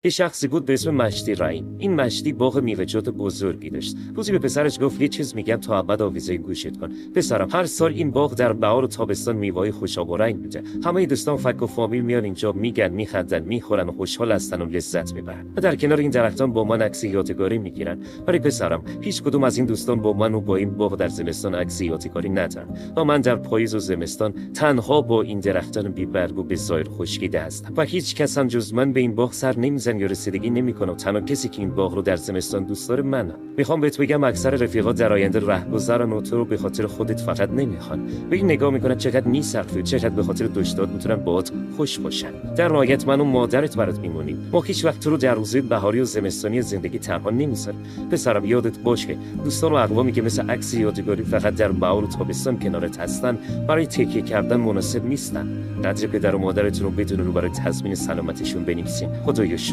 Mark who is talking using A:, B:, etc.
A: یه شخصی بود به اسم مشتی رحیم. این مشتی باغ میوه‌جات بزرگی داشت. روزی به پسرش گفت یه چیز میگم تا ابد آویزه گوشت کن. پسرم، هر سال این باغ در بهار و تابستان میوه‌های خوشاب و رنگ میده. همه دوستان فک و فامیل میان اینجا، میگن، میخندن، میخورن و خوشحال هستن و لذت میبرن. و در کنار این درختان با من عکس یادگاری میگیرن. ولی پسرم، هیچ کدوم از این دوستان با من و با این باغ در زمستان عکس یادگاری ندارن. و من در پاییز و زمستان تنها با این درختان بی‌برگ و بظاهر خشکیده هستم. و هیچ کس هم جز من به این باغ سر نمیزنه یا رسیدگی نمیکنه. تنها کسی که این باغ رو در زمستان دوست داره منم. میخوام بهت بگم اکثر رفیقا در آینده رهگذرن و تو رو به خاطر خودت فقط نمیخوان. به این نگاه میکنن چقدر میصرفی و چقدر به خاطر دشتات میتونن باهات خوش باشن. در نهایت من و مادرت برات میمونیم. ما هیچ وقت تو رو در روزهای بهاری و زمستانی زندگی تنها نمیذاریم. پسرم، یادت باشه دوستان و اقوامی که مثل عکس یادگاری فقط در بهار و تابستان کنارت هستن برای تکیه کردن مناسب نیستن. قدر پدر و مادرتون رو بدون رو برای تضمین سلامتشون بنویسین. خدایا